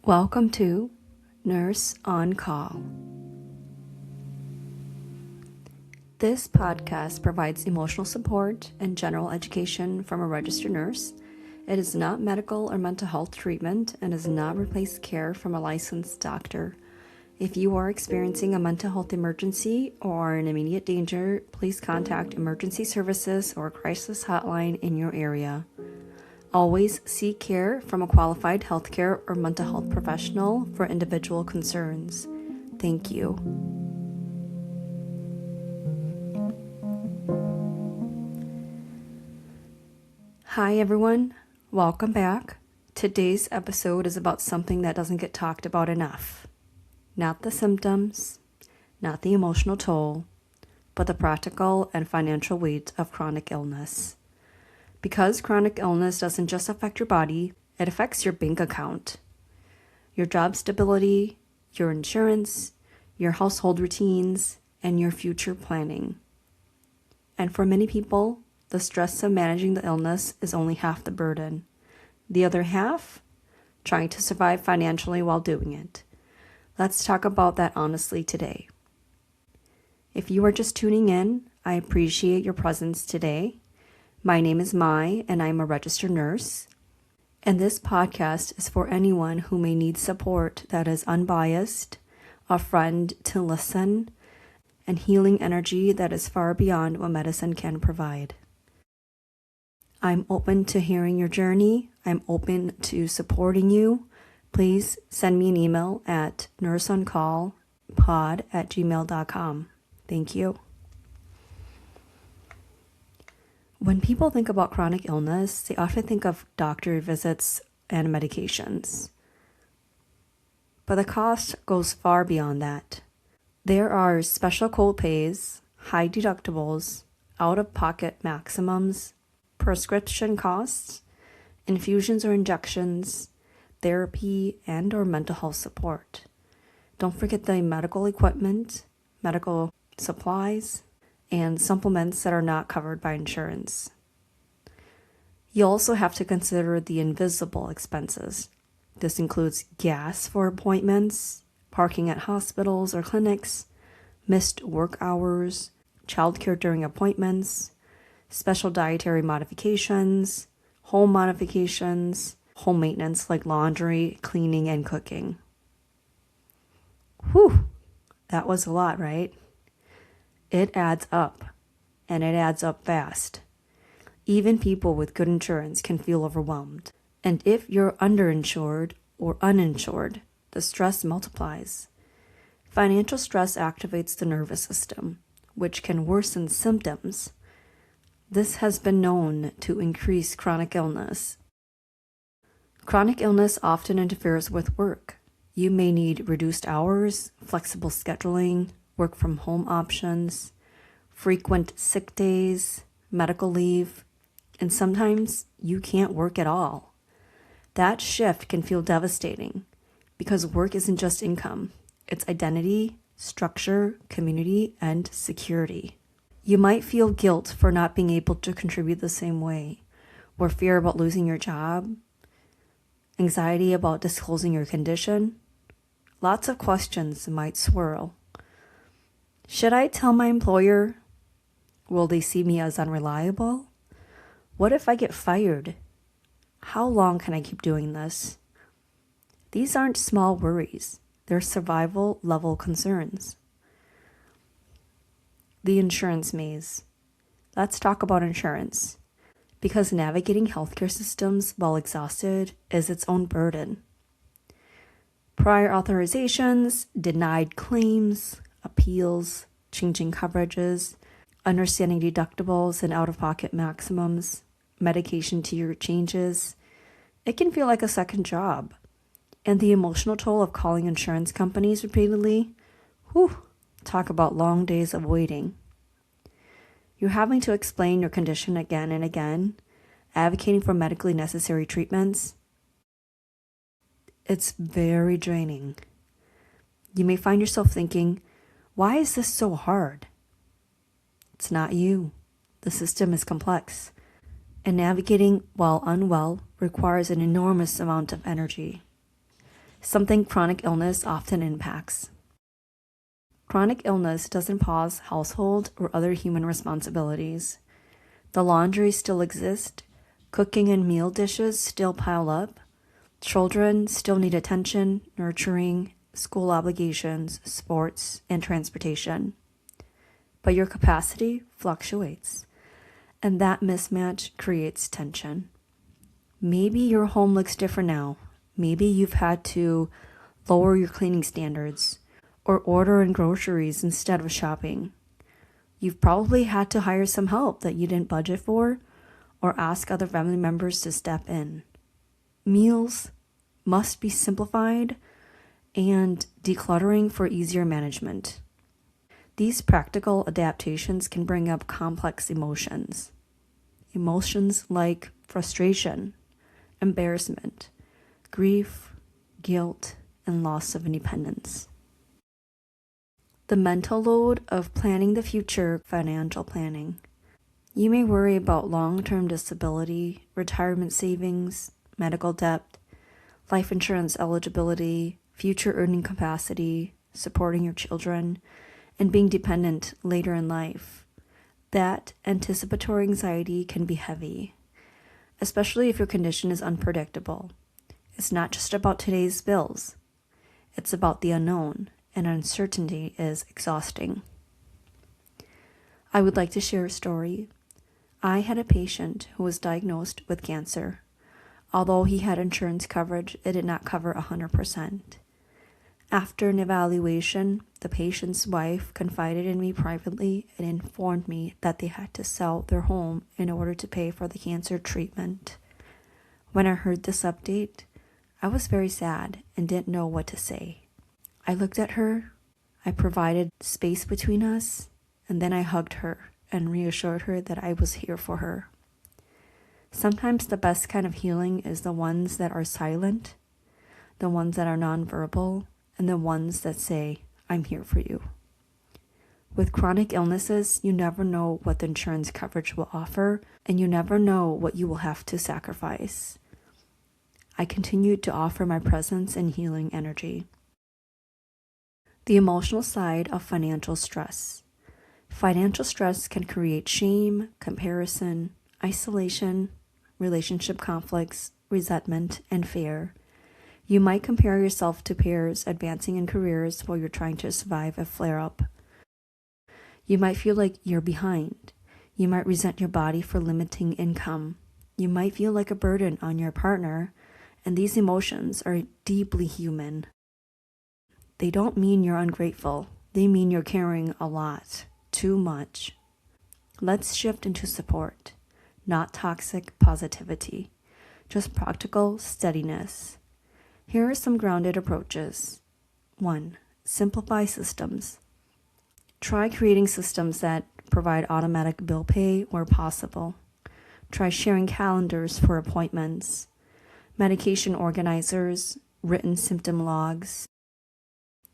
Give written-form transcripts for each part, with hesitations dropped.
Welcome to Nurse on Call. This podcast provides emotional support and general education from a registered nurse. It is not medical or mental health treatment and does not replace care from a licensed doctor. If you are experiencing a mental health emergency or in immediate danger, please contact emergency services or crisis hotline in your area. Always seek care from a qualified healthcare or mental health professional for individual concerns. Thank you. Hi everyone, welcome back. Today's episode is about something that doesn't get talked about enough. Not the symptoms, not the emotional toll, but the practical and financial weight of chronic illness. Because chronic illness doesn't just affect your body, it affects your bank account, your job stability, your insurance, your household routines, and your future planning. And for many people, the stress of managing the illness is only half the burden. The other half, trying to survive financially while doing it. Let's talk about that honestly today. If you are just tuning in, I appreciate your presence today. My name is Mai, and I'm a registered nurse. And this podcast is for anyone who may need support that is unbiased, a friend to listen, and healing energy that is far beyond what medicine can provide. I'm open to hearing your journey. I'm open to supporting you. Please send me an email at nurseoncallpod@gmail.com. Thank you. When people think about chronic illness, they often think of doctor visits and medications. But the cost goes far beyond that. There are special co-pays, high deductibles, out-of-pocket maximums, prescription costs, infusions or injections, therapy, and or mental health support. Don't forget the medical equipment, medical supplies, and supplements that are not covered by insurance. You also have to consider the invisible expenses. This includes gas for appointments, parking at hospitals or clinics, missed work hours, childcare during appointments, special dietary modifications, home modifications, home maintenance like laundry, cleaning, and cooking. Whew, that was a lot, right? It adds up, and it adds up fast. Even people with good insurance can feel overwhelmed. And if you're underinsured or uninsured, the stress multiplies. Financial stress activates the nervous system, which can worsen symptoms. This has been known to increase chronic illness. Chronic illness often interferes with work. You may need reduced hours, flexible scheduling, work from home options, frequent sick days, medical leave, and sometimes you can't work at all. That shift can feel devastating because work isn't just income, it's identity, structure, community, and security. You might feel guilt for not being able to contribute the same way, or fear about losing your job, anxiety about disclosing your condition. Lots of questions might swirl. Should I tell my employer? Will they see me as unreliable? What if I get fired? How long can I keep doing this? These aren't small worries. They're survival level concerns. The insurance maze. Let's talk about insurance. Because navigating healthcare systems while exhausted is its own burden. Prior authorizations, denied claims, appeals, changing coverages, understanding deductibles and out-of-pocket maximums, medication tier changes. It can feel like a second job. And the emotional toll of calling insurance companies repeatedly, talk about long days of waiting. You're having to explain your condition again and again, advocating for medically necessary treatments. It's very draining. You may find yourself thinking, why is this so hard? It's not you. The system is complex. And navigating while unwell requires an enormous amount of energy, something chronic illness often impacts. Chronic illness doesn't pause household or other human responsibilities. The laundry still exists, cooking and meal dishes still pile up, children still need attention, nurturing, school obligations, sports, and transportation. But your capacity fluctuates, and that mismatch creates tension. Maybe your home looks different now. Maybe you've had to lower your cleaning standards or order in groceries instead of shopping. You've probably had to hire some help that you didn't budget for or ask other family members to step in. Meals must be simplified and decluttering for easier management. These practical adaptations can bring up complex emotions. Emotions like frustration, embarrassment, grief, guilt, and loss of independence. The mental load of planning the future, financial planning. You may worry about long-term disability, retirement savings, medical debt, life insurance eligibility, future earning capacity, supporting your children, and being dependent later in life. That anticipatory anxiety can be heavy, especially if your condition is unpredictable. It's not just about today's bills. It's about the unknown, and uncertainty is exhausting. I would like to share a story. I had a patient who was diagnosed with cancer. Although he had insurance coverage, it did not cover 100%. After an evaluation, the patient's wife confided in me privately and informed me that they had to sell their home in order to pay for the cancer treatment. When I heard this update, I was very sad and didn't know what to say. I looked at her, I provided space between us, and then I hugged her and reassured her that I was here for her. Sometimes the best kind of healing is the ones that are silent, the ones that are nonverbal, and the ones that say, I'm here for you. With chronic illnesses, you never know what the insurance coverage will offer, and you never know what you will have to sacrifice. I continued to offer my presence and healing energy. The emotional side of financial stress. Financial stress can create shame, comparison, isolation, relationship conflicts, resentment, and fear. You might compare yourself to peers advancing in careers while you're trying to survive a flare-up. You might feel like you're behind. You might resent your body for limiting income. You might feel like a burden on your partner, and these emotions are deeply human. They don't mean you're ungrateful. They mean you're carrying a lot, too much. Let's shift into support, not toxic positivity, just practical steadiness. Here are some grounded approaches. 1. Simplify systems. Try creating systems that provide automatic bill pay where possible. Try sharing calendars for appointments, medication organizers, written symptom logs.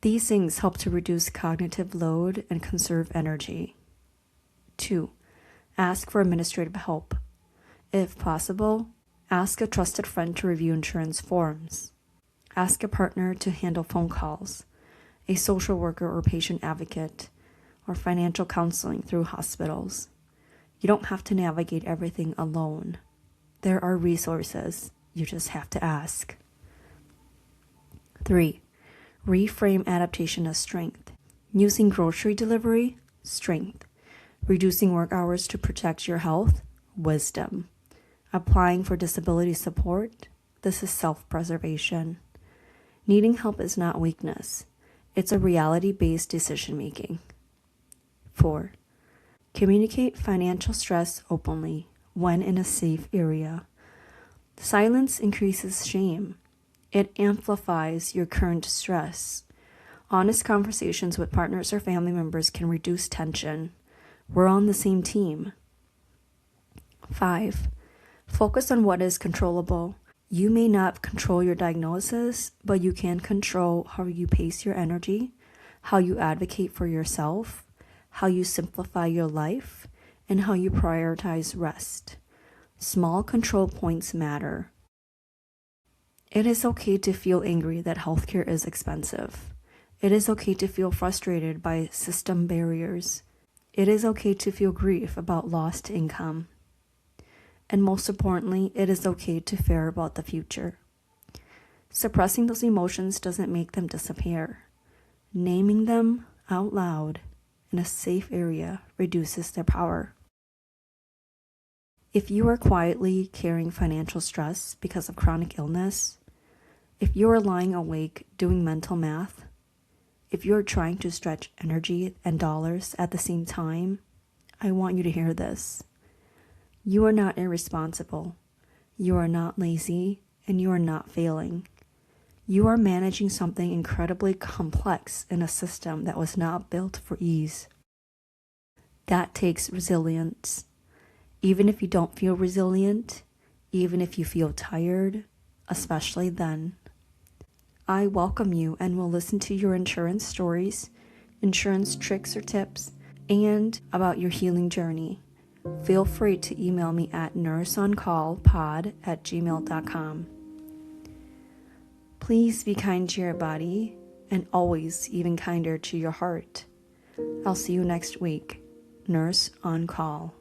These things help to reduce cognitive load and conserve energy. 2. Ask for administrative help. If possible, ask a trusted friend to review insurance forms. Ask a partner to handle phone calls, a social worker or patient advocate, or financial counseling through hospitals. You don't have to navigate everything alone. There are resources. You just have to ask. 3. Reframe adaptation as strength. Using grocery delivery, strength. Reducing work hours to protect your health, wisdom. Applying for disability support, this is self-preservation. Needing help is not weakness. It's a reality-based decision-making. 4. Communicate financial stress openly when in a safe area. Silence increases shame. It amplifies your current stress. Honest conversations with partners or family members can reduce tension. We're on the same team. 5. Focus on what is controllable. You may not control your diagnosis, but you can control how you pace your energy, how you advocate for yourself, how you simplify your life, and how you prioritize rest. Small control points matter. It is okay to feel angry that healthcare is expensive. It is okay to feel frustrated by system barriers. It is okay to feel grief about lost income. And most importantly, it is okay to fear about the future. Suppressing those emotions doesn't make them disappear. Naming them out loud in a safe area reduces their power. If you are quietly carrying financial stress because of chronic illness, if you are lying awake doing mental math, if you are trying to stretch energy and dollars at the same time, I want you to hear this. You are not irresponsible. You are not lazy, and you are not failing. You are managing something incredibly complex in a system that was not built for ease. That takes resilience. Even if you don't feel resilient, even if you feel tired, especially then. I welcome you and will listen to your insurance stories, insurance tricks or tips, and about your healing journey. Feel free to email me at nurseoncallpod@gmail.com. Please be kind to your body and always even kinder to your heart. I'll see you next week. Nurse on Call.